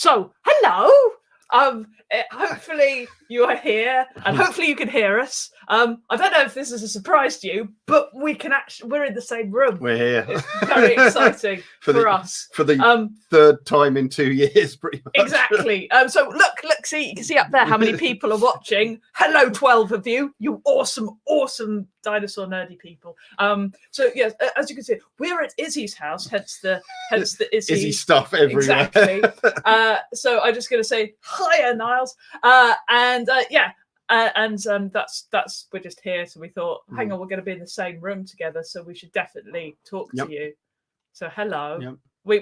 So, hello. Hopefully you are here, and hopefully you can hear us. I don't know if this is a surprise to you, but we're in the same room. We're here. It's very exciting for us. For the third time in 2 years, pretty much. Exactly. So look, see, you can see up there how many people are watching. Hello, 12 of you awesome dinosaur nerdy people. So yes, as you can see, we're at Izzy's house, hence the Izzy stuff everywhere. Exactly. So I'm just going to say hiya, Niles. That's we're just here. So we thought, hang on, we're going to be in the same room together, so we should definitely talk to you. So hello. Yep.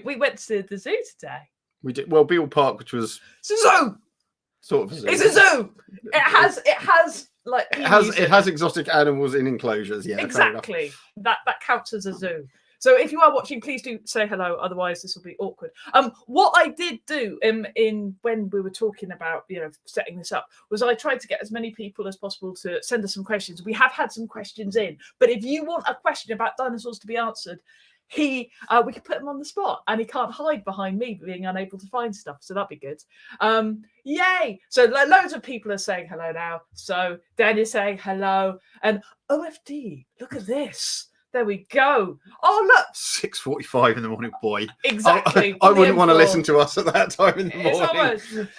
We went to the zoo today. We did. Well, Beale Park, which was zoo. Sort of a zoo. It's a zoo. It has like it has exotic animals in enclosures. Yeah, exactly. That counts as a zoo. So if you are watching, please do say hello. Otherwise, this will be awkward. What I did do in when we were talking about setting this up was I tried to get as many people as possible to send us some questions. We have had some questions in, but if you want a question about dinosaurs to be answered, we could put him on the spot, and he can't hide behind me being unable to find stuff. So that'd be good. Yay! So loads of people are saying hello now. So Dan is saying hello, and OFD. Look at this. There we go. Oh, look. 6:45 in the morning, boy. Exactly. I wouldn't want to listen to us at that time in the morning. It's almost.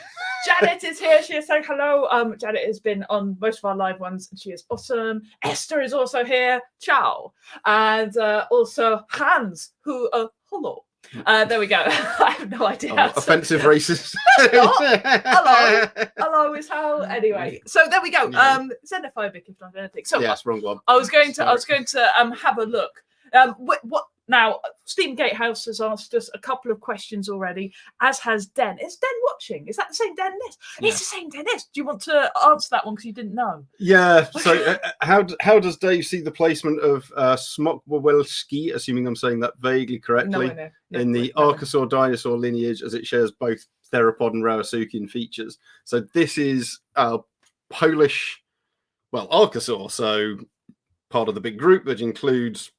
Janet is here. She is saying hello. Janet has been on most of our live ones, and she is awesome. Esther is also here. Ciao. And also Hans, who hello. There we go. I have no idea. Offensive racist. Hello is how. Anyway, so there we go. Xenophobic, if not anything. So yes, wrong one. I was going to have a look. What now? Stephen Gatehouse has asked us a couple of questions already, as has Den. Is Den watching? Is that the same Dennis? Yeah. It's the same Dennis. Do you want to answer that one because you didn't know? Yeah. So how does Dave see the placement of Smok, assuming I'm saying that vaguely correctly, in the archosaur dinosaur lineage, as it shares both theropod and Rawasuchian features? So this is Polish, archosaur. So part of the big group that includes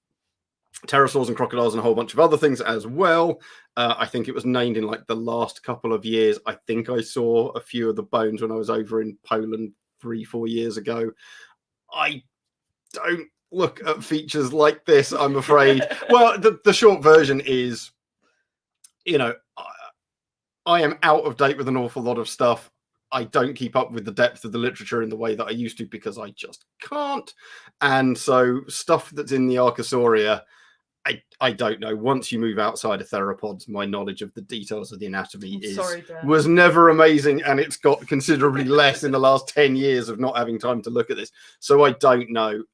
pterosaurs and crocodiles and a whole bunch of other things as well. I think it was named in like the last couple of years. I think I saw a few of the bones when I was over in Poland 3-4 years ago. I don't look at features like this, I'm afraid. Well, the short version is, I am out of date with an awful lot of stuff. I don't keep up with the depth of the literature in the way that I used to because I just can't. And so stuff that's in the Archosauria, I don't know. Once you move outside of theropods, my knowledge of the details of the anatomy was never amazing, and it's got considerably less in the last 10 years of not having time to look at this. So I don't know.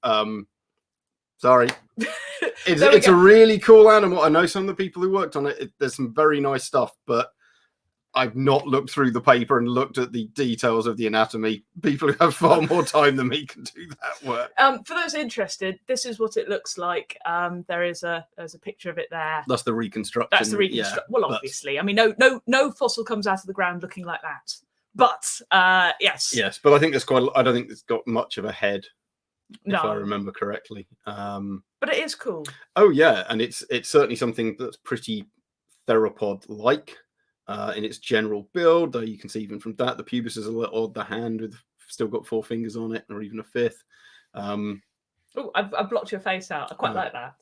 Sorry. It's a really cool animal. I know some of the people who worked on it. There's some very nice stuff, but I've not looked through the paper and looked at the details of the anatomy. People who have far more time than me can do that work. For those interested, this is what it looks like. There's a picture of it there. That's the reconstruction. That's the reconstruction. Yeah, obviously, I mean, no fossil comes out of the ground looking like that. But yes. Yes, but I think I don't think it's got much of a head, if I remember correctly. But it is cool. Oh yeah, and it's certainly something that's pretty theropod-like. In its general build, though you can see even from that, the pubis is a little odd. The hand with still got 4 fingers on it, or even a 5th. Oh, I've blocked your face out. I quite like that.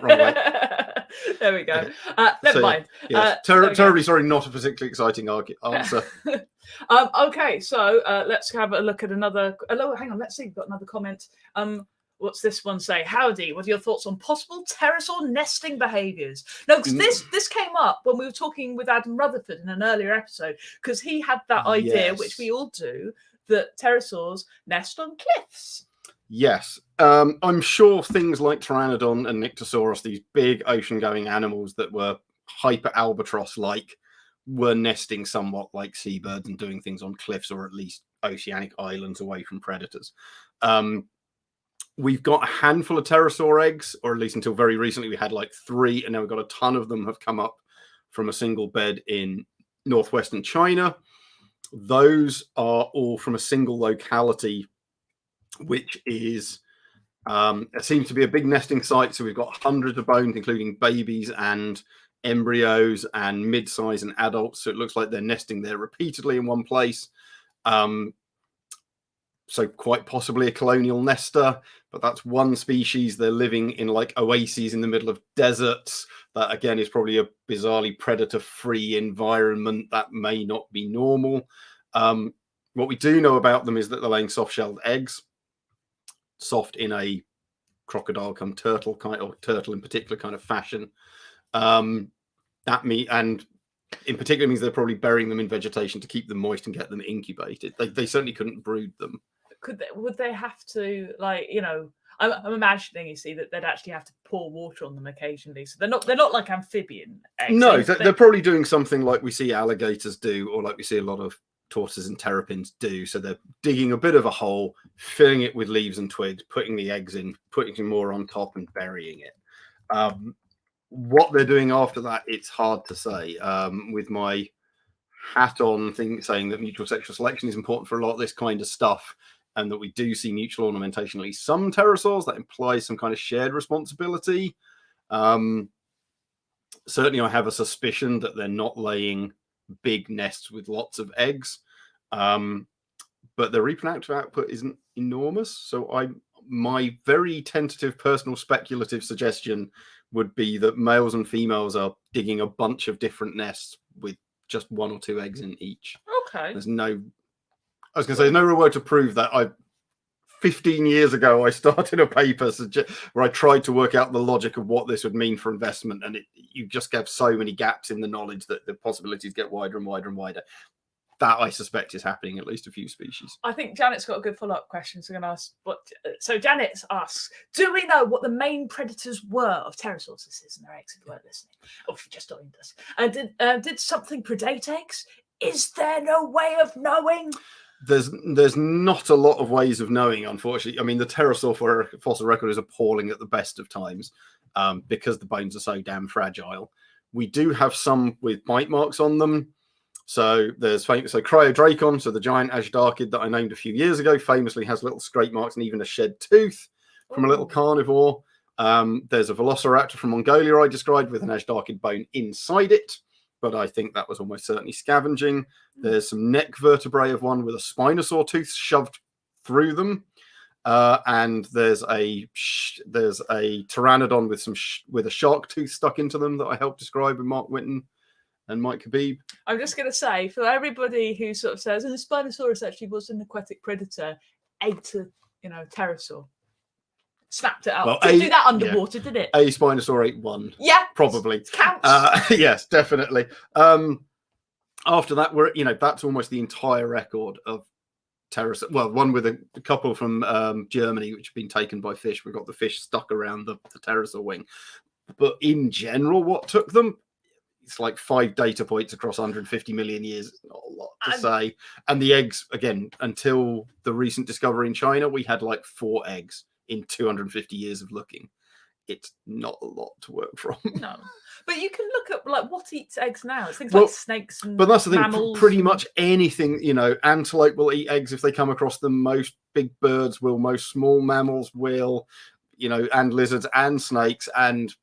Wrong way. There we go. Never mind. Yes. Terribly sorry, not a particularly exciting answer. Okay, so let's have a look at another. Oh, hang on. Let's see. We've got another comment. What's this one say? Howdy, what are your thoughts on possible pterosaur nesting behaviours? No, because this came up when we were talking with Adam Rutherford in an earlier episode, because he had that idea, which we all do, that pterosaurs nest on cliffs. Yes. I'm sure things like Pteranodon and Nyctosaurus, these big ocean-going animals that were hyper-albatross-like, were nesting somewhat like seabirds and doing things on cliffs or at least oceanic islands away from predators. We've got a handful of pterosaur eggs, or at least until very recently we had like 3, and now we've got a ton of them have come up from a single bed in northwestern China. Those are all from a single locality, which is seems to be a big nesting site. So we've got hundreds of bones, including babies and embryos and mid-size and adults. So it looks like they're nesting there repeatedly in one place. So quite possibly a colonial nester, but that's one species. They're living in like oases in the middle of deserts. That again is probably a bizarrely predator-free environment. That may not be normal. What we do know about them is that they're laying soft-shelled eggs, soft in a crocodile come turtle kind, or turtle in particular kind of fashion. And in particular means they're probably burying them in vegetation to keep them moist and get them incubated. They certainly couldn't brood them. Would they have to, like, you know, I'm imagining, you see, that they'd actually have to pour water on them occasionally. So they're not like amphibian eggs. No, they're probably doing something like we see alligators do, or like we see a lot of tortoises and terrapins do. So they're digging a bit of a hole, filling it with leaves and twigs, putting the eggs in, putting some more on top and burying it. What they're doing after that, it's hard to say. With my hat on, saying that mutual sexual selection is important for a lot of this kind of stuff, and that we do see mutual ornamentation, at least some pterosaurs, that implies some kind of shared responsibility. Certainly I have a suspicion that they're not laying big nests with lots of eggs, but the reproductive output isn't enormous. So my very tentative personal speculative suggestion would be that males and females are digging a bunch of different nests with just 1 or 2 eggs in each. Okay. There's no real way to prove that. 15 years ago, I started a paper where I tried to work out the logic of what this would mean for investment, and you just have so many gaps in the knowledge that the possibilities get wider and wider and wider. That, I suspect, is happening in at least a few species. I think Janet's got a good follow-up question. So I'm going to ask, so Janet asks, do we know what the main predators were of pterosaurs? This is, and their eggs, if you weren't listening. Or if you just joined us. And did something predate eggs? Is there no way of knowing? There's not a lot of ways of knowing, unfortunately. I mean, the pterosaur fossil record is appalling at the best of times, because the bones are so damn fragile. We do have some with bite marks on them. So there's Cryodracon, so the giant Ashdarchid that I named a few years ago, famously has little scrape marks and even a shed tooth from a little carnivore. There's a Velociraptor from Mongolia I described with an Ashdarchid bone inside it, but I think that was almost certainly scavenging. There's some neck vertebrae of one with a Spinosaur tooth shoved through them. And there's a Pteranodon with a shark tooth stuck into them that I helped describe with Mark Whitten and Mike Habib. I'm just going to say, for everybody who sort of says, the Spinosaurus actually was an aquatic predator, ate a pterosaur. Snapped it up. Well, Didn't do that underwater, did it? A Spinosaur ate one. Yeah. Probably. Counts. Yes, definitely. After that, that's almost the entire record of pterosaur. Well, one with a couple from Germany, which have been taken by fish. We've got the fish stuck around the pterosaur wing. But in general, what took them? It's like 5 data points across 150 million years. It's not a lot to say. And the eggs, again, until the recent discovery in China, we had like 4 eggs in 250 years of looking. It's not a lot to work from. No, but you can look at like what eats eggs now. It's things like snakes and but that's the thing. Mammals pretty much anything. Antelope will eat eggs if they come across them. Most big birds will. Most small mammals will. And lizards and snakes. And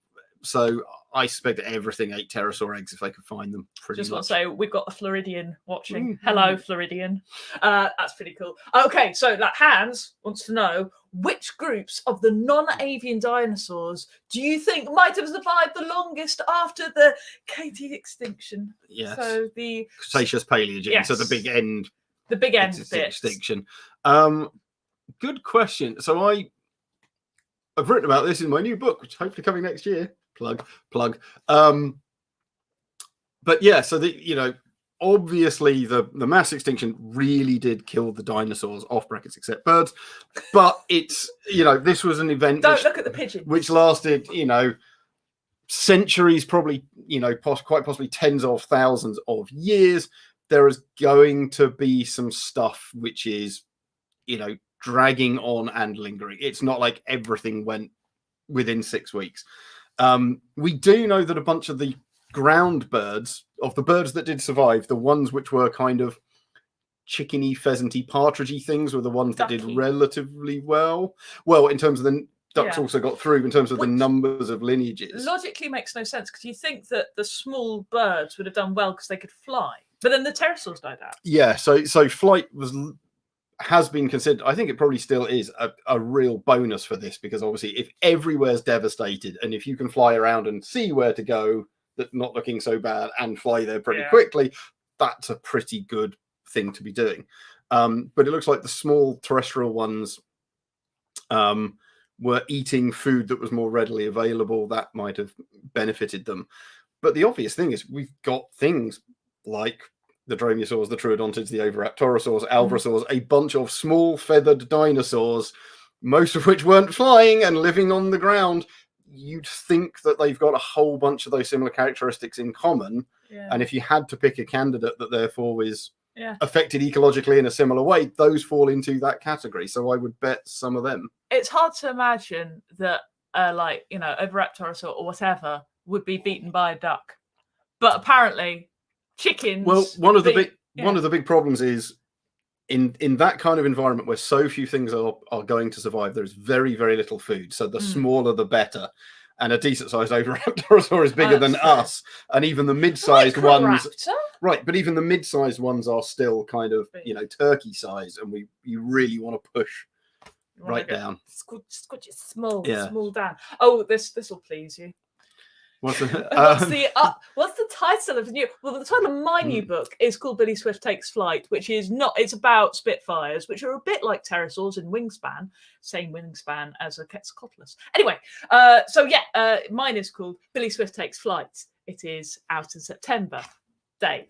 so I suspect everything ate pterosaur eggs if they could find them. Just want to say we've got a Floridian watching. Hello, Floridian. That's pretty cool. Okay, so Hans wants to know which groups of the non-avian dinosaurs do you think might have survived the longest after the KT extinction? Yes. So the Cretaceous Paleogene. Yes. So the big end. The big end extinction. Good question. So I've written about this in my new book, which is hopefully coming next year. Plug. But yeah, so obviously the mass extinction really did kill the dinosaurs, off brackets except birds. But it's this was an event. Don't look at the pigeons. Which lasted centuries, probably quite possibly tens of thousands of years. There is going to be some stuff which is dragging on and lingering. It's not like everything went within 6 weeks. We do know that a bunch of the ground birds, of the birds that did survive, the ones which were kind of chickeny, pheasanty, partridgey things, were the ones that did relatively well. Well, in terms of ducks also got through in terms of the numbers of lineages. Logically makes no sense, because you think that the small birds would have done well because they could fly, but then the pterosaurs died out. Yeah, so flight has been considered. I think it probably still is a real bonus for this, because obviously if everywhere's devastated and if you can fly around and see where to go, that's not looking so bad, and fly there pretty quickly, that's a pretty good thing to be doing. But it looks like the small terrestrial ones were eating food that was more readily available. That might have benefited them. But the obvious thing is we've got things like the dromaeosaurs, the troodontids, the oviraptorosaurs, alvarezsaurs, a bunch of small feathered dinosaurs, most of which weren't flying and living on the ground. You'd think that they've got a whole bunch of those similar characteristics in common. Yeah. And if you had to pick a candidate that therefore was affected ecologically in a similar way, those fall into that category. So I would bet some of them. It's hard to imagine that, like, you know, oviraptorosaur or whatever would be beaten by a duck. But apparently chickens... Well, one of the big problems is in that kind of environment where so few things are going to survive, there's very, very little food. So the smaller, the better. And a decent-sized oviraptorosaur is bigger than us. And even the mid-sized ones... Right, but even the mid-sized ones are still kind of, you know, turkey size. And you really want to push right down. Squidge it small down. Oh, this will please you. What's the title of the new? Well, the title of my new book is called Billy Swift Takes Flight, which is not. It's about Spitfires, which are a bit like pterosaurs in wingspan, same wingspan as a Quetzalcoatlus. Anyway, mine is called Billy Swift Takes Flight. It is out in September. Dave.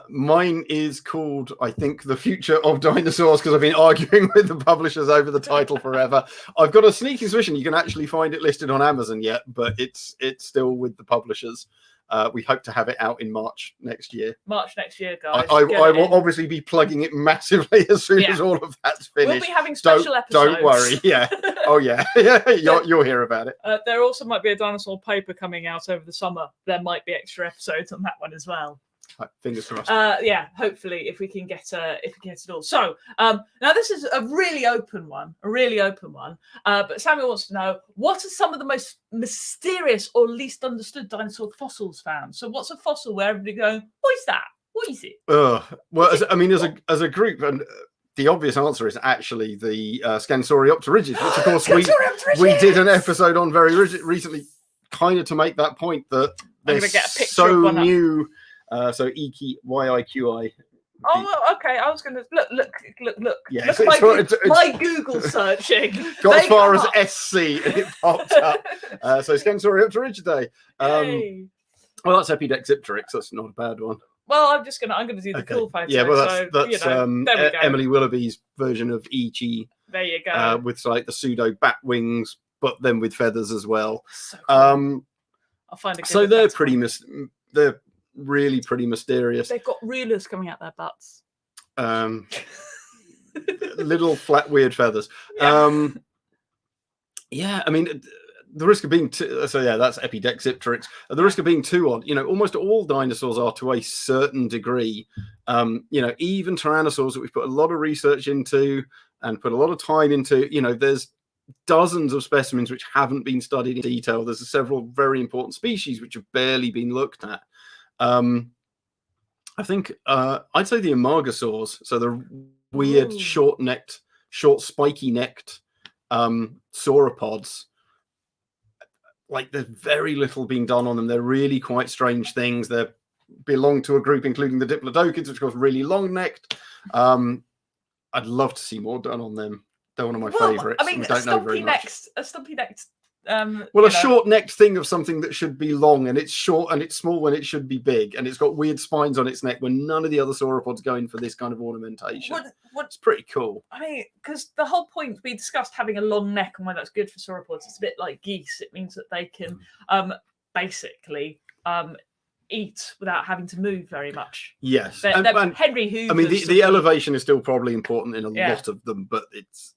Mine is called, I think, The Future of Dinosaurs, because I've been arguing with the publishers over the title forever. I've got a sneaky suspicion you can actually find it listed on Amazon yet, but it's still with the publishers. We hope to have it out in March next year. March next year, guys. I will obviously be plugging it massively as soon as all of that's finished. We'll be having special episodes. Don't worry. Yeah. Oh, yeah. You'll hear about it. There also might be a dinosaur paper coming out over the summer. There might be extra episodes on that one as well. Fingers crossed. Hopefully, if we can get it all. So now this is a really open one. But Samuel wants to know, what are some of the most mysterious or least understood dinosaur fossils found? So what's a fossil where everybody going, what is that? What is it? As a group, and the obvious answer is actually the Scansoriopterygids, which of course we did an episode on very recently, kind of to make that point that they're so new. So EQI. Oh, okay. I was going to look. Yeah, look my Google searching. Got as far as SC and it popped up. So Scansoriopterygidae. Well, that's Epidexipteryx. That's not a bad one. Well, I'm going to do the cool photo. Yeah, well, that's there we go. Emily Willoughby's version of EG. There you go. With like the pseudo bat wings, but then with feathers as well. So cool. I'll find a good. So they're they're really pretty mysterious. They've got rulers coming out their butts. Little flat weird feathers. Yeah. I mean, the risk of being that's Epidexipteryx. The risk of being too odd, almost all dinosaurs are to a certain degree. Even tyrannosaurs that we've put a lot of research into and put a lot of time into, there's dozens of specimens which haven't been studied in detail. There's several very important species which have barely been looked at. I think I'd say the amargasaurs, so the weird short-necked, short spiky-necked sauropods. Like, there's very little being done on them. They're really quite strange things. They belong to a group including the diplodocids, which of course really long-necked. I'd love to see more done on them. They're one of my favourites. I mean, a stumpy-necked. A short-necked thing of something that should be long, and it's short and it's small when it should be big, and it's got weird spines on its neck when none of the other sauropods go in for this kind of ornamentation. It's pretty cool. I mean, because the whole point we discussed having a long neck and why that's good for sauropods. It's a bit like geese. It means that they can basically eat without having to move very much. Yes, and Henry Hoover. I mean, the elevation is still probably important in a lot of them, but it's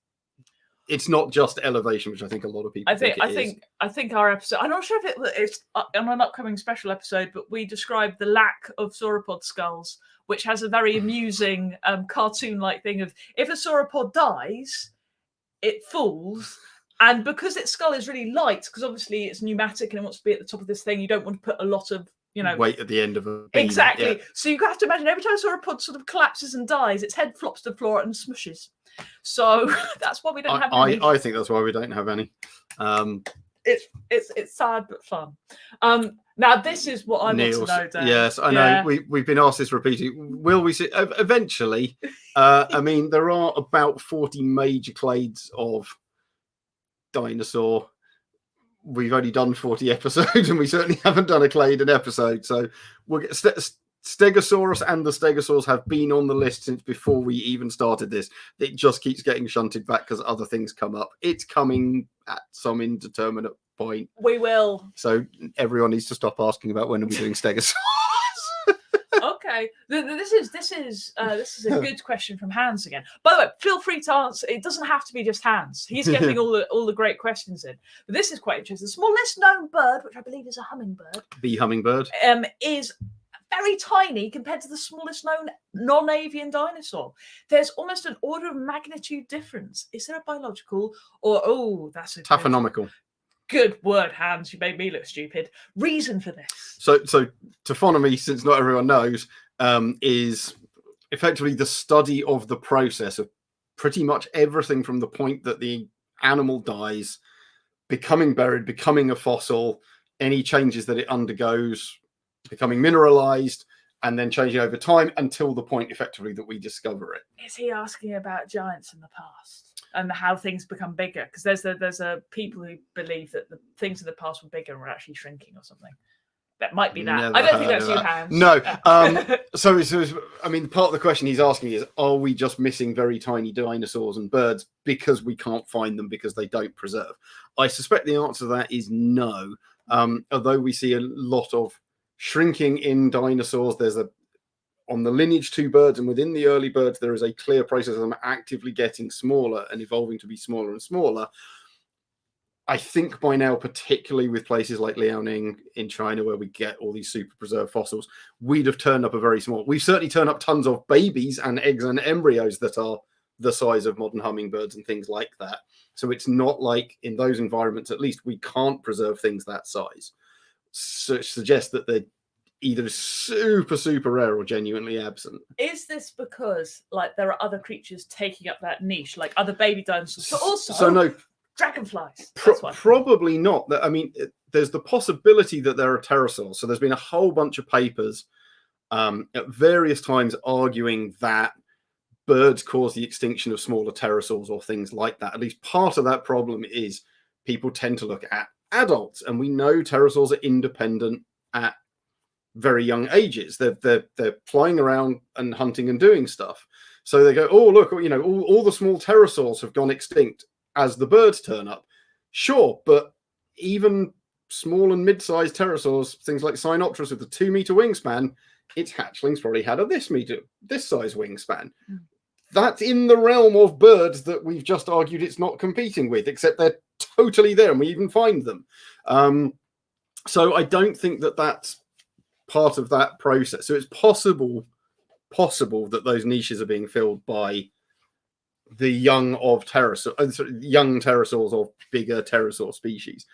not just elevation, which I think a lot of people think it is. I think our episode, I'm not sure if it's on an upcoming special episode, but we described the lack of sauropod skulls, which has a very amusing cartoon-like thing of, if a sauropod dies, it falls, And because its skull is really light, because obviously it's pneumatic and it wants to be at the top of this thing, you don't want to put a lot of, weight at the end of a beam. Exactly. Yeah. So you have to imagine every time a sauropod sort of collapses and dies, its head flops to the floor and smushes. So that's why we don't have any. I think that's why we don't have any. It's sad but fun. Now this is what I want to know, Dan. Yes, I know. We've been asked this repeatedly. Will we see eventually? I mean, there are about 40 major clades of dinosaur. We've only done 40 episodes, and we certainly haven't done a clade an episode. So we'll get Stegosaurus and the Stegosaurs have been on the list since before we even started this. It just keeps getting shunted back because other things come up. It's coming at some indeterminate point. We will. So everyone needs to stop asking about when are we doing Stegosaurus. Okay, this is a good question from Hans again. By the way, feel free to answer. It doesn't have to be just Hans. He's getting all the great questions in. But this is quite interesting. The smallest known bird, which I believe is a hummingbird, the hummingbird, is very tiny compared to the smallest known non-avian dinosaur. There's almost an order of magnitude difference. Is there a biological or that's a taphonomical? Good word, Hans. You made me look stupid. Reason for this. So taphonomy, since not everyone knows, is effectively the study of the process of pretty much everything from the point that the animal dies, becoming buried, becoming a fossil, any changes that it undergoes, becoming mineralized, and then changing over time until the point effectively that we discover it. Is he asking about giants in the past? And how things become bigger, because there's a people who believe that the things in the past were bigger and were actually shrinking or something. That might be that. Never I don't think heard that's of you, that. Hans. No. So I mean, part of the question he's asking is, are we just missing very tiny dinosaurs and birds because we can't find them because they don't preserve? I suspect the answer to that is no. Although we see a lot of shrinking in dinosaurs, there's on the lineage 2 birds and within the early birds, there is a clear process of them actively getting smaller and evolving to be smaller and smaller. I think by now, particularly with places like Liaoning in China, where we get all these super preserved fossils, we'd have turned up a very small. We've certainly turned up tons of babies and eggs and embryos that are the size of modern hummingbirds and things like that. So it's not like in those environments, at least, we can't preserve things that size. So it suggests that they're either super rare or genuinely absent. Is this because there are other creatures taking up that niche, like other baby dinosaurs, but also no, dragonflies? Probably not. I mean, there's the possibility that there are pterosaurs. So there's been a whole bunch of papers at various times arguing that birds cause the extinction of smaller pterosaurs or things like that. At least part of that problem is people tend to look at adults, and we know pterosaurs are independent at very young ages. They're flying around and hunting and doing stuff. So they go, oh look, all the small pterosaurs have gone extinct as the birds turn up. Sure, but even small and mid-sized pterosaurs, things like Sinopterus with the 2-meter wingspan, its hatchlings probably had this size wingspan. That's in the realm of birds that we've just argued it's not competing with, except they're totally there and we even find them. So I don't think that that's part of that process. So it's possible that those niches are being filled by the young pterosaurs or bigger pterosaur species.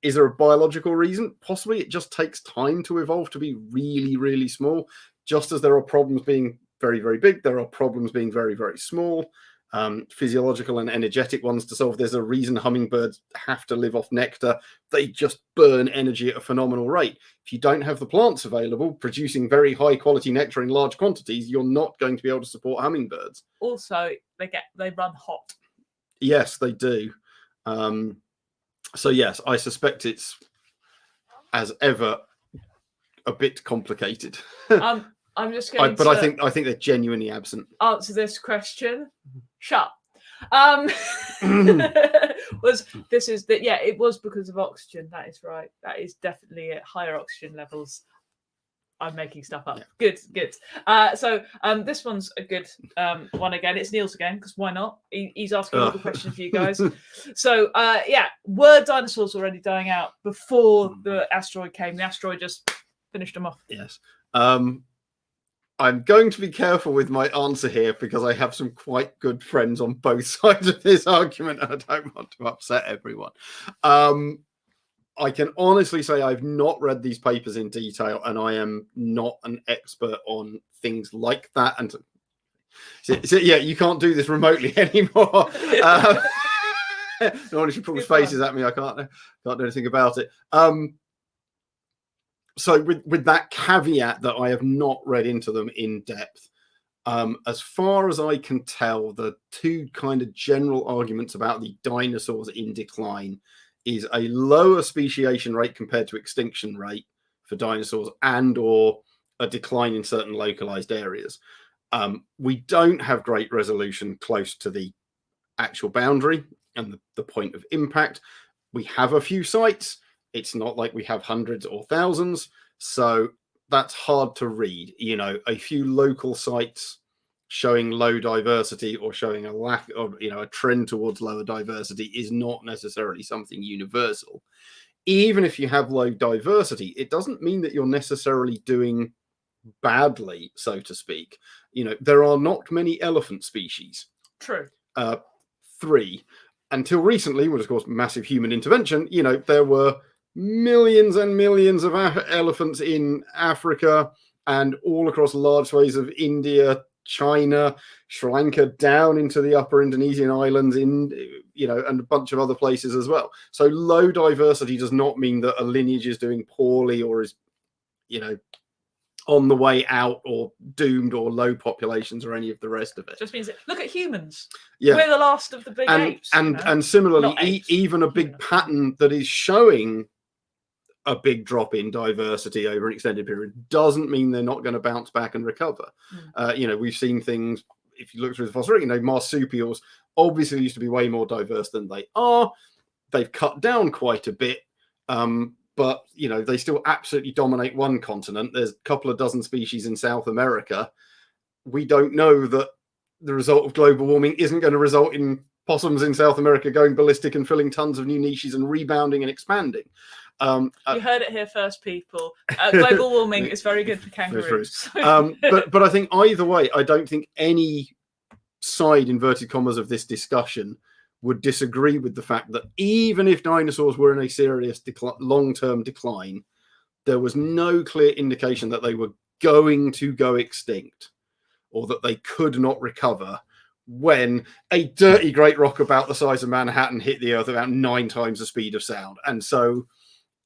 Is there a biological reason? Possibly. It just takes time to evolve to be really small. Just as there are problems being very big, there are problems being very small. Physiological and energetic ones to solve. There's a reason hummingbirds have to live off nectar. They just burn energy at a phenomenal rate. If you don't have the plants available producing very high quality nectar in large quantities, you're not going to be able to support hummingbirds. Also, they run hot. Yes, they do. So yes, I suspect it's, as ever, a bit complicated. I'm just going but I think they're genuinely absent. Answer this question. Shut. It was because of oxygen. That is right. That is definitely at higher oxygen levels. I'm making stuff up. Yeah. Good. So this one's a good one again. It's Neil's again, because why not? He's asking all the questions for you guys. So were dinosaurs already dying out before the asteroid came? The asteroid just finished them off. Yes. I'm going to be careful with my answer here because I have some quite good friends on both sides of this argument, and I don't want to upset everyone. I can honestly say I've not read these papers in detail, and I am not an expert on things like that. And so yeah, you can't do this remotely anymore. No one should pull faces at me. I can't do anything about it. So with that caveat that I have not read into them in depth, as far as I can tell, the two kind of general arguments about the dinosaurs in decline is a lower speciation rate compared to extinction rate for dinosaurs, and or a decline in certain localized areas. We don't have great resolution close to the actual boundary and the point of impact. We have a few sites. It's not like we have hundreds or thousands, so that's hard to read. You know, a few local sites showing low diversity or showing a lack of, you know, a trend towards lower diversity is not necessarily something universal. Even if you have low diversity, it doesn't mean that you're necessarily doing badly, so to speak. You know, there are not many elephant species. True. 3. Until recently, which of course massive human intervention, you know, there were millions and millions of elephants in Africa and all across large swathes of India, China, Sri Lanka, down into the upper Indonesian islands, in, you know, and a bunch of other places as well. So low diversity does not mean that a lineage is doing poorly or is, you know, on the way out or doomed, or low populations or any of the rest of it. Just means look at humans. Yeah, we're the last of the big apes. And similarly, even a big pattern that is showing a big drop in diversity over an extended period doesn't mean they're not going to bounce back and recover. You know, we've seen things, if you look through the fossil record, you know, marsupials obviously used to be way more diverse than they are. They've cut down quite a bit, but, you know, they still absolutely dominate one continent. There's a couple of dozen species in South America. We don't know that the result of global warming isn't going to result in possums in South America going ballistic and filling tons of new niches and rebounding and expanding. You heard it here first, people. Global warming is very good for kangaroos. But I think either way, I don't think any side, inverted commas, of this discussion would disagree with the fact that even if dinosaurs were in a serious long-term decline, there was no clear indication that they were going to go extinct or that they could not recover when a dirty great rock about the size of Manhattan hit the Earth about 9 times the speed of sound. And so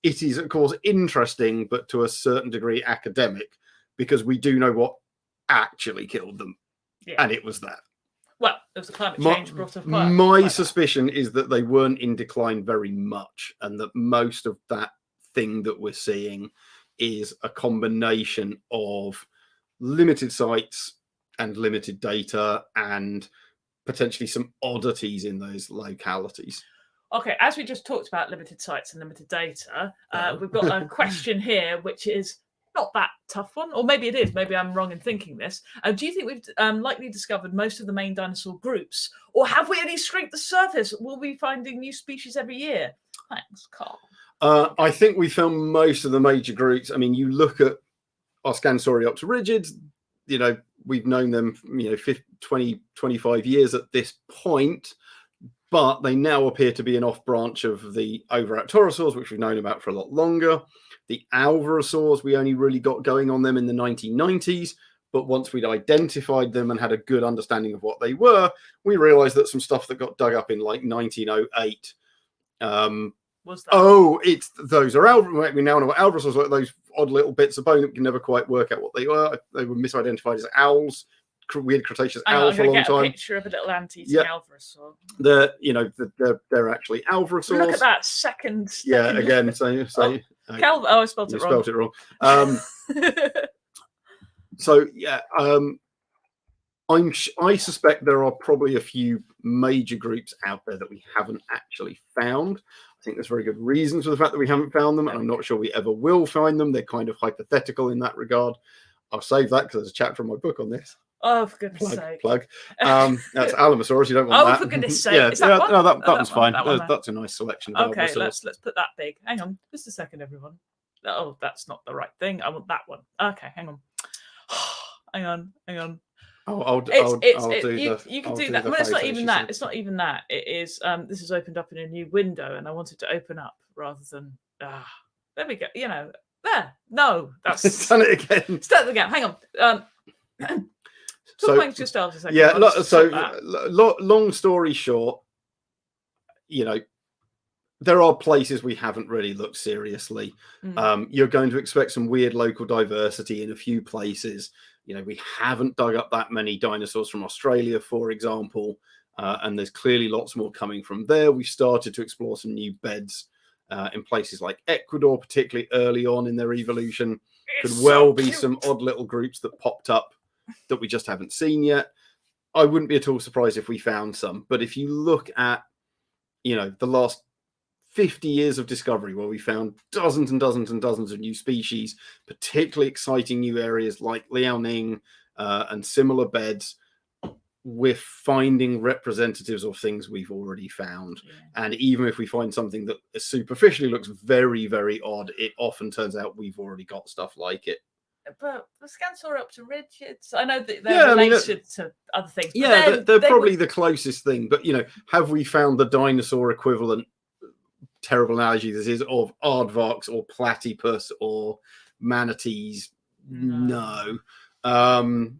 it is, of course, interesting, but to a certain degree academic, because we do know what actually killed them. Yeah. And it was that. Well, it was the climate change brought up. My suspicion is that they weren't in decline very much, and that most of that thing that we're seeing is a combination of limited sites and limited data and potentially some oddities in those localities. Okay, as we just talked about limited sites and limited data, we've got a question here, which is not that tough one, or maybe it is. Maybe I'm wrong in thinking this. Do you think we've likely discovered most of the main dinosaur groups, or have we only scraped the surface? Will we be finding new species every year? Thanks, Carl. I think we found most of the major groups. I mean, you look at our Scansoriopter rigids, you know, we've known them, you know, 20, 25 years at this point, but they now appear to be an off branch of the over-out pterosaurs, which we've known about for a lot longer. The alvarezsaurs, we only really got going on them in the 1990s, but once we'd identified them and had a good understanding of what they were, we realized that some stuff that got dug up in like 1908 was that? Oh, it's those are we now know what alvarezsaurs are, those odd little bits of bone that we can never quite work out what they were. They were misidentified as owls, weird Cretaceous owls for a long time. I'm going to get a picture of a little ant-eating alvarezsaur. They're actually alvarezsaurs. Look at that second. Yeah, again, I spelled it wrong. Spelled it wrong. So yeah, I suspect there are probably a few major groups out there that we haven't actually found. I think there's very good reasons for the fact that we haven't found them, and I'm not sure we ever will find them. They're kind of hypothetical in that regard. I'll save that because there's a chapter in my book on this. Oh, for goodness sake. Plug. That's Alamosaurus. You don't want that. Oh, for goodness sake. Yeah, is that one? No, that one's fine. That That's a nice selection of Okay, Alamosaurus. let's put that big. Hang on. Just a second, everyone. Oh, that's not the right thing. I want that one. Okay, hang on. hang on. I'll do You can do that. Well, it's not even that. It's not even that. It is. This is opened up in a new window, and I want it to open up rather than. There we go. You know, there. No, that's done it again. Start it again. Hang on. So amongst yourselves a second. Yeah. Long story short, you know, there are places we haven't really looked seriously. You're going to expect some weird local diversity in a few places. You know, we haven't dug up that many dinosaurs from Australia, for example, and there's clearly lots more coming from there. We've started to explore some new beds in places like Ecuador, particularly early on in their evolution. Could well be some odd little groups that popped up that we just haven't seen yet. I wouldn't be at all surprised if we found some. But if you look at, you know, the last 50 years of discovery, where we found dozens and dozens and dozens of new species, particularly exciting new areas like Liaoning and similar beds, we're finding representatives of things we've already found. And even if we find something that superficially looks very, very odd, it often turns out we've already got stuff like it. But the Scansauropter rigids, I know that they're related to other things. Yeah, they're probably the closest thing. But, you know, have we found the dinosaur equivalent, terrible analogy this is, of aardvarks or platypus or manatees? No. But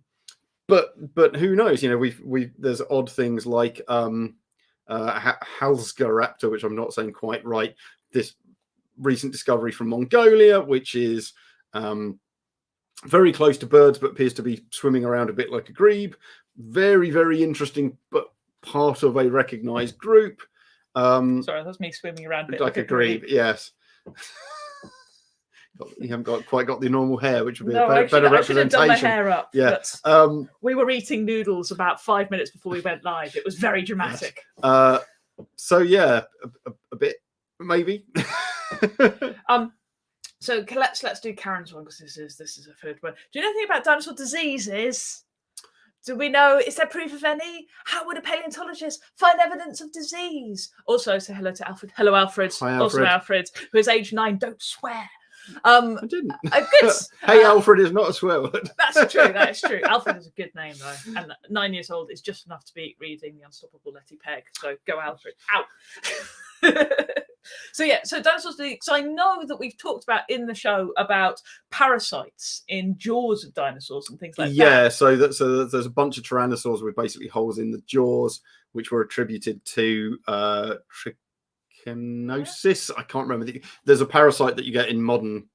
who knows? You know, we've there's odd things like Halsgaraptor, which I'm not saying quite right. This recent discovery from Mongolia, which is very close to birds, but appears to be swimming around a bit like a grebe. Very, very interesting, but part of a recognized group. Sorry, that's me swimming around a bit like a grebe. Yes. You haven't quite got the normal hair, which would be a better representation. I should have done my hair up. Yeah. We were eating noodles about 5 minutes before we went live. It was very dramatic. Yes. So yeah, a bit maybe. So let's do Karen's one, because this is a food one. Do you know anything about dinosaur diseases? Do we know, is there proof of any? How would a paleontologist find evidence of disease? Also, say hello to Alfred. Hello, Alfred. Hi, Alfred. Also, Alfred, who is age 9. Don't swear. I didn't. Good. Hey, Alfred is not a swear word. That's true. That is true. Alfred is a good name, though. And 9 years old is just enough to be reading The Unstoppable Letty Peg. So go, Alfred. Ow. So dinosaurs. So I know that we've talked about in the show about parasites in jaws of dinosaurs and things like that. Yeah, so there's a bunch of tyrannosaurs with basically holes in the jaws, which were attributed to trichinosis. I can't remember. There's a parasite that you get in modern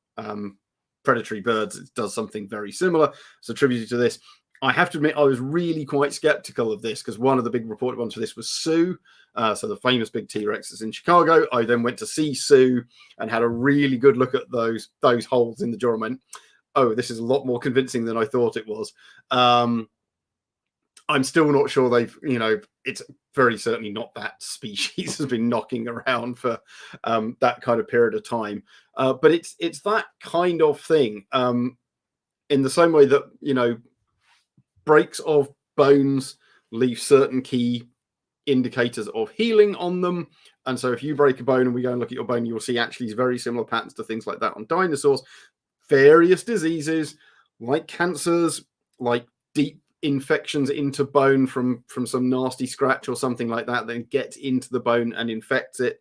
predatory birds. It does something very similar. It's attributed to this. I have to admit, I was really quite skeptical of this, because one of the big reported ones for this was Sue. So the famous big T-Rex is in Chicago. I then went to see Sue and had a really good look at those holes in the jaw and went, oh, this is a lot more convincing than I thought it was. I'm still not sure it's very certainly not that species has been knocking around for that kind of period of time. But it's that kind of thing, in the same way that, you know, breaks of bones leave certain key indicators of healing on them. And so if you break a bone and we go and look at your bone, you'll see actually very similar patterns to things like that on dinosaurs. Various diseases like cancers, like deep infections into bone from some nasty scratch or something like that, then get into the bone and infects it.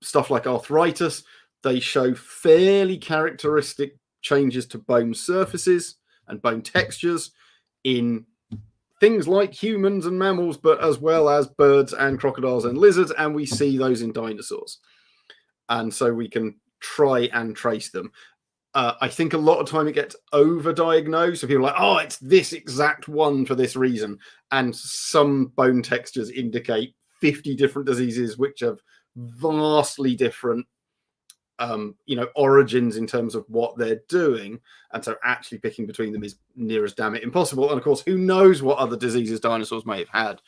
Stuff like arthritis, they show fairly characteristic changes to bone surfaces and bone textures in things like humans and mammals, but as well as birds and crocodiles and lizards, and we see those in dinosaurs. And so we can try and trace them. I think a lot of time it gets overdiagnosed. So people are like, oh, it's this exact one for this reason. And some bone textures indicate 50 different diseases, which have vastly different origins in terms of what they're doing. And so actually picking between them is near as damn it impossible. And of course, who knows what other diseases dinosaurs may have had.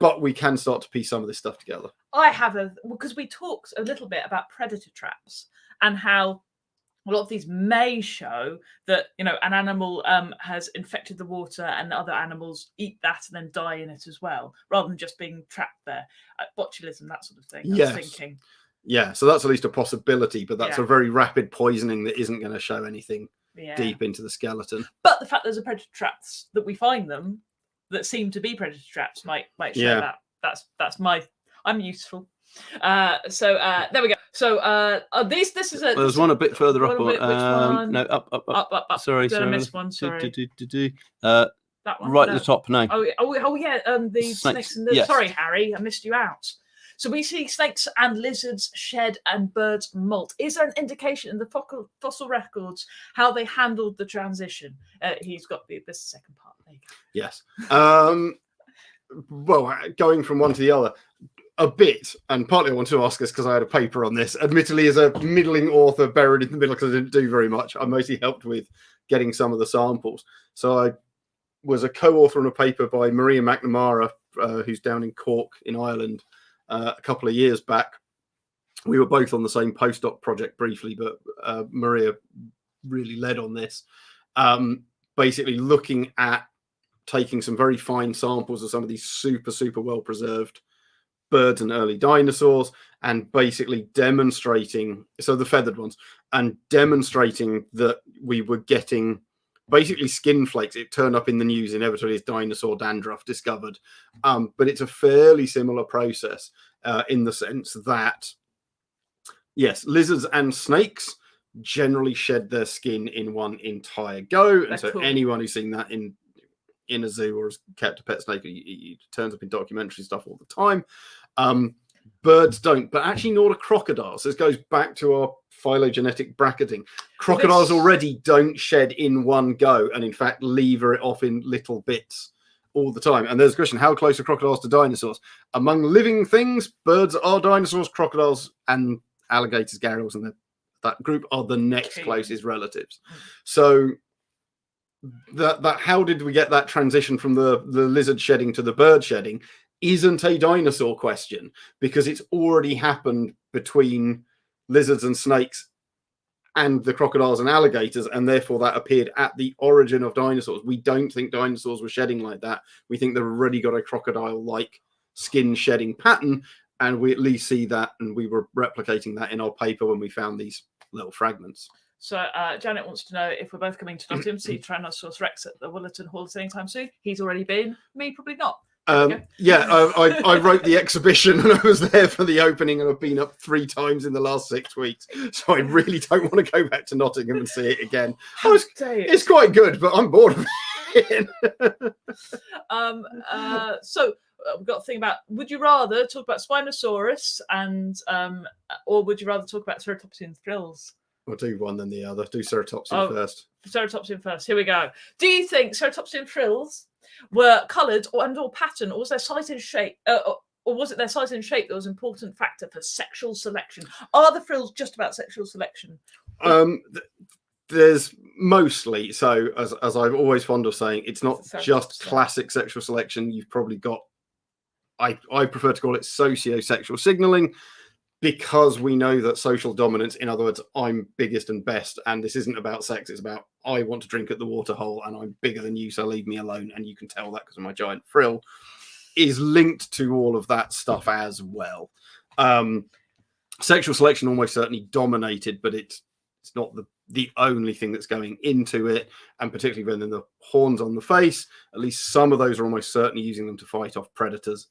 But we can start to piece some of this stuff together. Because we talked a little bit about predator traps and how a lot of these may show that, you know, an animal has infected the water and other animals eat that and then die in it as well, rather than just being trapped there. Botulism, that sort of thing. Yes. I was thinking. Yeah, so that's at least a possibility, but that's a very rapid poisoning that isn't going to show anything deep into the skeleton. But the fact there's a predator traps that we find them that seem to be predator traps might show that. That's my. I'm useful. So there we go. So this is a. There's one a bit further up. Which one? No, up. Sorry, Did I sorry. miss one? Sorry. That one. Right at the top. No. Oh yeah. The snakes and the. Yes. Sorry, Harry, I missed you out. So we see snakes and lizards shed and birds molt. Is there an indication in the fossil records how they handled the transition? He's got this second part. There you go. Yes. Well, going from one to the other, a bit, and partly I want to ask this because I had a paper on this. Admittedly, as a middling author buried in the middle because I didn't do very much, I mostly helped with getting some of the samples. So I was a co-author on a paper by Maria McNamara, who's down in Cork in Ireland, a couple of years back. We were both on the same postdoc project briefly, but Maria really led on this, basically looking at taking some very fine samples of some of these super well preserved birds and early dinosaurs, and basically demonstrating, so the feathered ones, and demonstrating that we were getting basically skin flakes. It turned up in the news inevitably as dinosaur dandruff discovered, but it's a fairly similar process in the sense that, yes, lizards and snakes generally shed their skin in one entire go. And so anyone who's seen that in a zoo or has kept a pet snake, it turns up in documentary stuff all the time. Birds don't, but actually nor do crocodiles. This goes back to our phylogenetic bracketing. Crocodiles already don't shed in one go, and in fact lever it off in little bits all the time. And there's a question, how close are crocodiles to dinosaurs? Among living things, birds are dinosaurs, crocodiles and alligators, gharials, and that group are the next closest relatives. So that how did we get that transition from the lizard shedding to the bird shedding isn't a dinosaur question, because it's already happened between lizards and snakes and the crocodiles and alligators, and therefore that appeared at the origin of dinosaurs. We don't think dinosaurs were shedding like that. We think they've already got a crocodile-like skin shedding pattern, and we at least see that, and we were replicating that in our paper when we found these little fragments. So Janet wants to know if we're both coming to Nottingham to see Tyrannosaurus Rex at the Willerton Hall anytime soon. He's already been. Me, probably not. Yeah, I wrote the exhibition and I was there for the opening, and I've been up 3 times in the last 6 weeks. So I really don't want to go back to Nottingham and see it again. It's quite good, but I'm bored of it. So we've got a thing about, would you rather talk about Spinosaurus or would you rather talk about Ceratopsian frills? We'll do one then the other. Do Ceratopsian first. Ceratopsian first. Here we go. Do you think Ceratopsian frills were coloured or patterned, or was their size and shape, or was it their size and shape that was an important factor for sexual selection? Are the frills just about sexual selection? There's mostly, so as I'm always fond of saying, it's not just classic sexual selection. You've probably got, I prefer to call it socio-sexual signalling, because we know that social dominance, in other words, I'm biggest and best, and this isn't about sex, it's about I want to drink at the water hole and I'm bigger than you, so leave me alone, and you can tell that because of my giant frill, is linked to all of that stuff as well. Sexual selection almost certainly dominated, but it's not the only thing that's going into it, and particularly when the horns on the face, at least some of those are almost certainly using them to fight off predators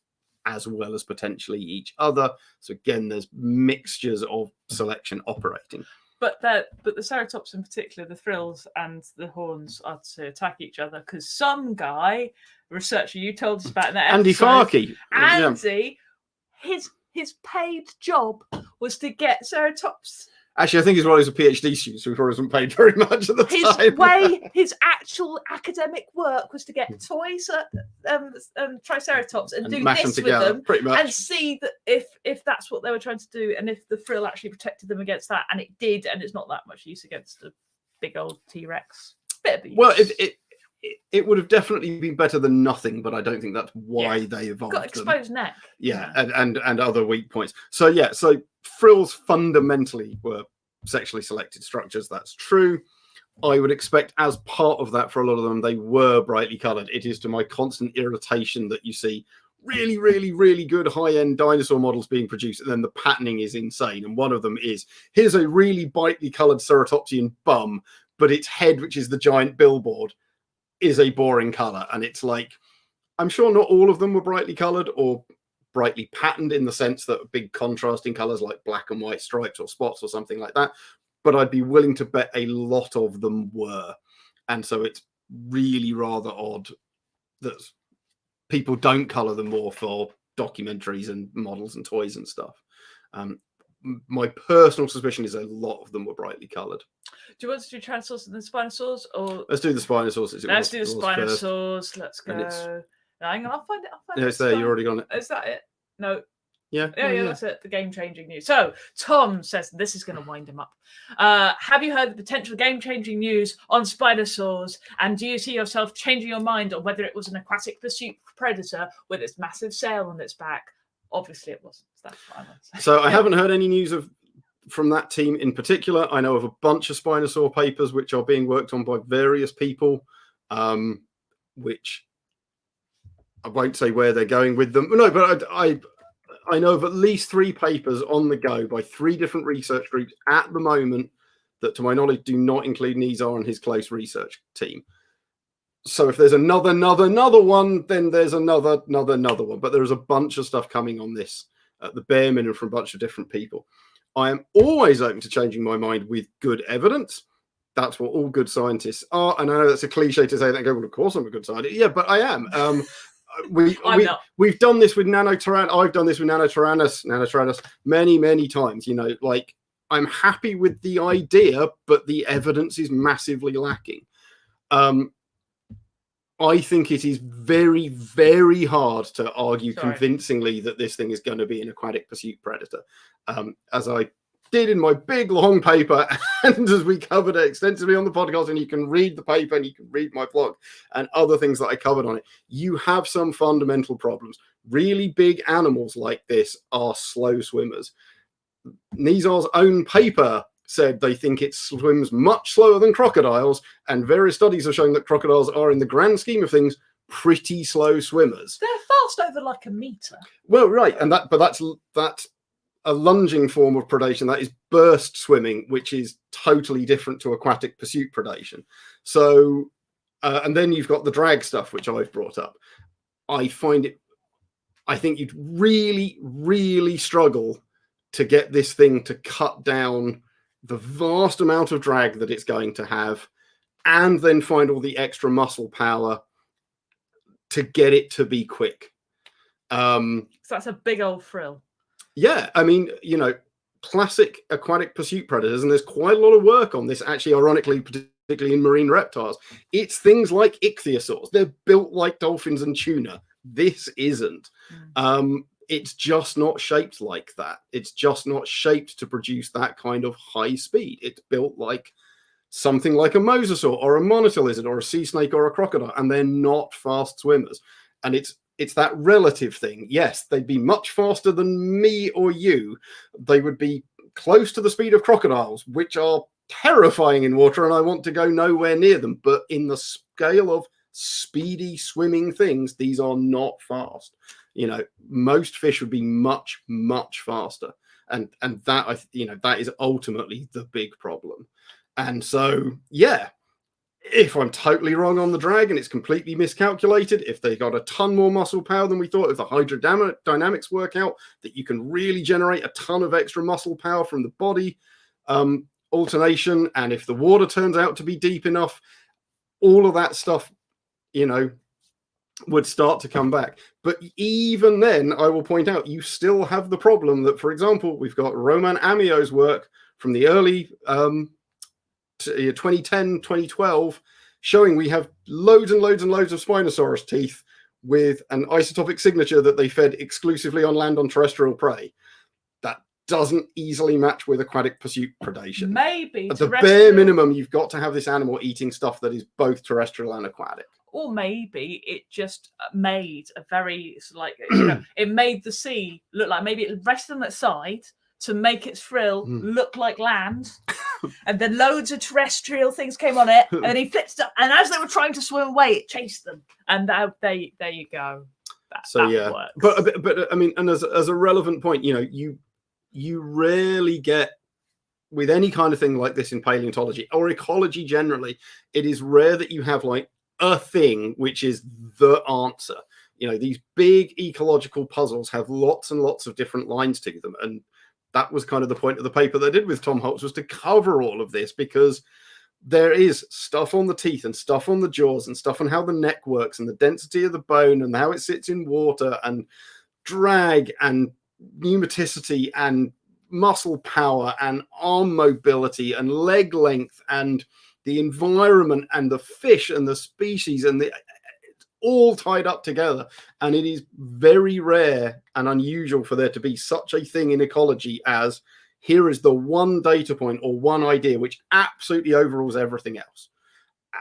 as well as potentially each other. So again, there's mixtures of selection operating. But the Ceratops in particular, the frills and the horns are to attack each other, because some guy, researcher you told us about in that Andy episode, Farkey. his paid job was to get Ceratops. Actually, I think he's one of those PhD students who probably wasn't paid very much at the time. His actual academic work was to get toys, Triceratops, and do mash this them together, with them, pretty much, and see that if that's what they were trying to do, and if the frill actually protected them against that, and it did, and it's not that much use against a big old T-Rex. Bit of use. Well, it would have definitely been better than nothing, but I don't think that's why they evolved. Got exposed neck. Yeah, and other weak points. So frills fundamentally were sexually selected structures. That's true. I would expect as part of that, for a lot of them, they were brightly coloured. It is to my constant irritation that you see really, really, really good high-end dinosaur models being produced, and then the patterning is insane. And one of them is, here's a really brightly coloured Ceratopsian bum, but its head, which is the giant billboard, is a boring color. And it's like, I'm sure not all of them were brightly colored or brightly patterned in the sense that big contrasting colors like black and white stripes or spots or something like that, but I'd be willing to bet a lot of them were. And so it's really rather odd that people don't color them more for documentaries and models and toys and stuff. My personal suspicion is a lot of them were brightly colored. Do you want to do Tyrannosaurs and the Spinosaurs, or let's do the Spinosaurs? Let's do the Spinosaurs. Let's go. Hang on, I'll find it. Yeah, it's there. You're already got it. Is that it? No. Yeah, that's it. The game-changing news. So Tom says this is going to wind him up. Have you heard the potential game-changing news on Spinosaurs? And do you see yourself changing your mind on whether it was an aquatic pursuit predator with its massive sail on its back? Obviously, it wasn't. That's what I want to say. So I haven't heard any news from that team in particular. I know of a bunch of Spinosaur papers which are being worked on by various people, which I won't say where they're going with them. No, but I know of at least 3 papers on the go by 3 different research groups at the moment that, to my knowledge, do not include Nizar and his close research team. So if there's another one, then there's another one. But there's a bunch of stuff coming on this at the bare minimum from a bunch of different people. I am always open to changing my mind with good evidence. That's what all good scientists are. And I know that's a cliche to say that. Go, well, of course I'm a good scientist. Yeah, but I am. We've done this with I've done this with Nanotyrannus many times. You know, like, I'm happy with the idea, but the evidence is massively lacking. I think it is very, very hard to argue convincingly that this thing is going to be an aquatic pursuit predator. As I did in my big long paper, and as we covered it extensively on the podcast, and you can read the paper and you can read my blog and other things that I covered on it, you have some fundamental problems. Really big animals like this are slow swimmers. Nizar's own paper said they think it swims much slower than crocodiles, and various studies have shown that crocodiles are, in the grand scheme of things, pretty slow swimmers. They're fast over like a meter. Well, right, and that's a lunging form of predation. That is burst swimming, which is totally different to aquatic pursuit predation. So, and then you've got the drag stuff, which I've brought up. I think you'd really, really struggle to get this thing to cut down the vast amount of drag that it's going to have, and then find all the extra muscle power to get it to be quick. So that's a big old frill. Yeah, I mean, you know, classic aquatic pursuit predators, and there's quite a lot of work on this, actually, ironically, particularly in marine reptiles. It's things like ichthyosaurs. They're built like dolphins and tuna. This isn't. It's just not shaped like that. It's just not shaped to produce that kind of high speed. It's built like something like a mosasaur or a monitor lizard or a sea snake or a crocodile, and they're not fast swimmers. And it's that relative thing. Yes, they'd be much faster than me or you. They would be close to the speed of crocodiles, which are terrifying in water, and I want to go nowhere near them. But in the scale of speedy swimming things, these are not fast. You know, most fish would be much, much faster. And that, you know, that is ultimately the big problem. And so, yeah, if I'm totally wrong on the drag and it's completely miscalculated, if they got a ton more muscle power than we thought, if the hydrodynamics work out, that you can really generate a ton of extra muscle power from the body alternation, and if the water turns out to be deep enough, all of that stuff, you know, would start to come back. But even then, I will point out, you still have the problem that, for example, we've got Roman Amio's work from the early 2010, 2012, showing we have loads and loads and loads of Spinosaurus teeth with an isotopic signature that they fed exclusively on land on terrestrial prey. That doesn't easily match with aquatic pursuit predation. Maybe. At the bare minimum, you've got to have this animal eating stuff that is both terrestrial and aquatic. Or maybe it just made a very, like, you know, it made the sea look like, maybe it rested on its side to make its frill look like land. And then loads of terrestrial things came on it, and then he flipped it up, and as they were trying to swim away, it chased them. And there you go. That works. But I mean, and as a relevant point, you know, you rarely get with any kind of thing like this in paleontology or ecology generally, it is rare that you have like a thing which is the answer. You know, these big ecological puzzles have lots and lots of different lines to them. And that was kind of the point of the paper they did with Tom Holtz, was to cover all of this, because there is stuff on the teeth and stuff on the jaws and stuff on how the neck works and the density of the bone and how it sits in water and drag and pneumaticity and muscle power and arm mobility and leg length and the environment and the fish and the species, and it's all tied up together. And it is very rare and unusual for there to be such a thing in ecology as, here is the one data point or one idea which absolutely overrules everything else.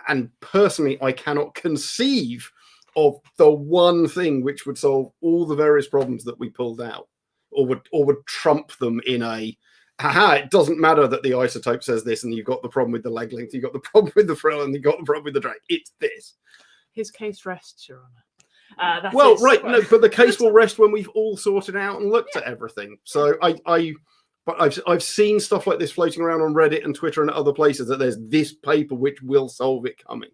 And personally, I cannot conceive of the one thing which would solve all the various problems that we pulled out, or would trump them in a, haha, it doesn't matter that the isotope says this, and you've got the problem with the leg length, you've got the problem with the frill, and you've got the problem with the drag. It's this. His case rests, Your Honour. Well, right, no, but the case will rest when we've all sorted out and looked at everything. So but I've seen stuff like this floating around on Reddit and Twitter and other places, that there's this paper which will solve it coming.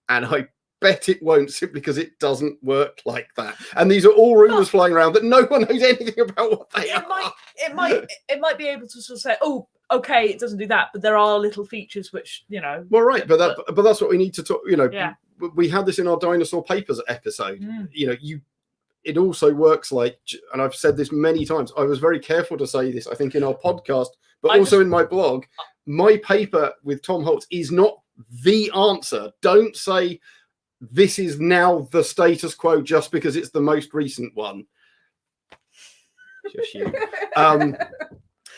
And I bet it won't, simply because it doesn't work like that. And these are all rumors flying around that no one knows anything about what they are. It might be able to sort of say, oh, okay, it doesn't do that, but there are little features which, you know. Well, right, but that's what we need to talk. You know, yeah. We had this in our dinosaur papers episode. You know, it also works like, and I've said this many times, I was very careful to say this, I think, in our podcast, but also in my blog. My paper with Tom Holtz is not the answer. Don't say this is now the status quo just because it's the most recent one. Just you.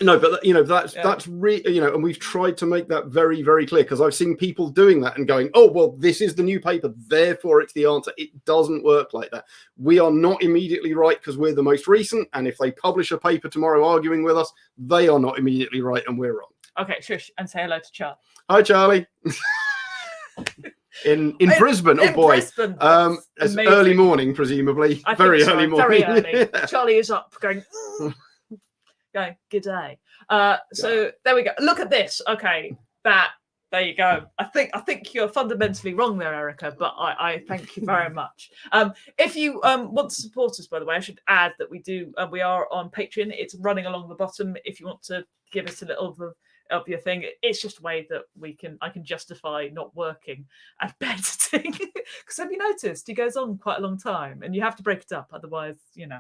No, but you know, that's you know, and we've tried to make that very, very clear, because I've seen people doing that and going, oh, well, this is the new paper, therefore it's the answer. It doesn't work like that. We are not immediately right because we're the most recent, and if they publish a paper tomorrow arguing with us, they are not immediately right and we're wrong. Okay, shush, and say hello to Charlie. Hi, Charlie. in Brisbane, oh boy. Brisbane. It's early morning, presumably. Very early morning. Very early. Yeah. Charlie is up going, going, good day. So there we go. Look at this. Okay, there you go. I think you're fundamentally wrong there, Erica, but I thank you very much. If you want to support us, by the way, I should add that we are on Patreon. It's running along the bottom. If you want to give us a little of your thing, it's just a way that I can justify not working and editing. Because have you noticed he goes on quite a long time, and you have to break it up, otherwise, you know.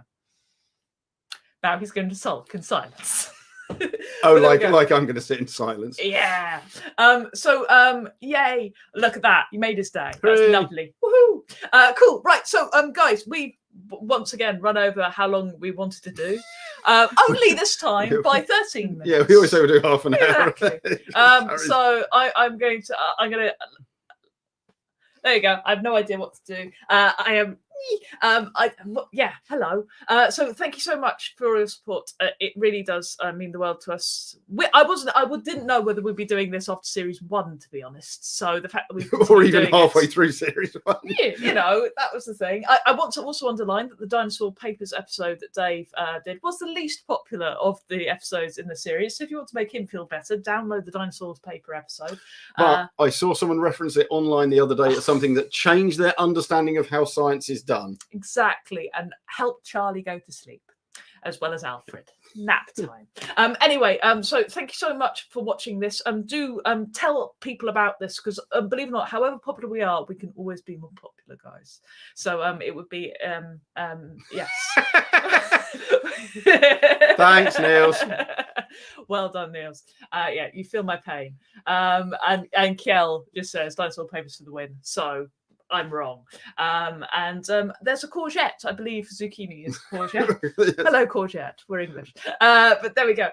Now he's going to sulk in silence. Oh, like I'm going to sit in silence. Yeah. Yay! Look at that. You made his day. That's lovely. Woohoo! Cool. Right. So, guys, we once again run over how long we wanted to do. Only this time by 13 minutes. Yeah, we always say we'll do half an hour. Exactly. So I'm going to. There you go. I have no idea what to do. Hello. So thank you so much for your support. It really does mean the world to us. I didn't know whether we'd be doing this after series 1, to be honest. So the fact that we or even halfway through series 1, you know, that was the thing. I want to also underline that the Dinosaur Papers episode that Dave did was the least popular of the episodes in the series. So if you want to make him feel better, download the Dinosaurs Paper episode. But I saw someone reference it online the other day as something that changed their understanding of how science is done. Exactly, and help Charlie go to sleep, as well as Alfred. Nap time. Anyway, so thank you so much for watching this. Do tell people about this, because believe it or not, however popular we are, we can always be more popular, guys. So it would be yes. Thanks, Niels. Well done, Niels. Yeah, you feel my pain. And Kjell just says Dinosaur Papers for the win. So I'm wrong. And there's a courgette. I believe zucchini is courgette. Hello, courgette. We're English. But there we go.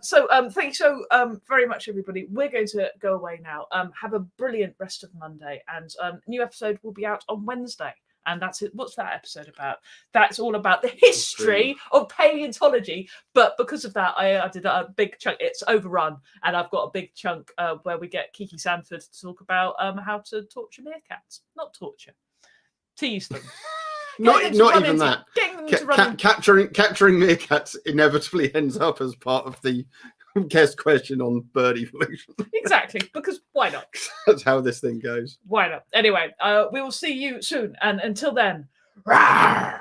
So thank you so very much, everybody. We're going to go away now. Have a brilliant rest of Monday. And a new episode will be out on Wednesday. And that's it. What's that episode about? That's all about the history of paleontology. But because of that, I did a big chunk. It's overrun. And I've got a big chunk where we get Kiki Sanford to talk about how to torture meerkats. Not torture. Tease them. not even that. Capturing meerkats inevitably ends up as part of the guest question on bird evolution. Exactly, because why not? That's how this thing goes. Why not? Anyway, we will see you soon, and until then, rawr!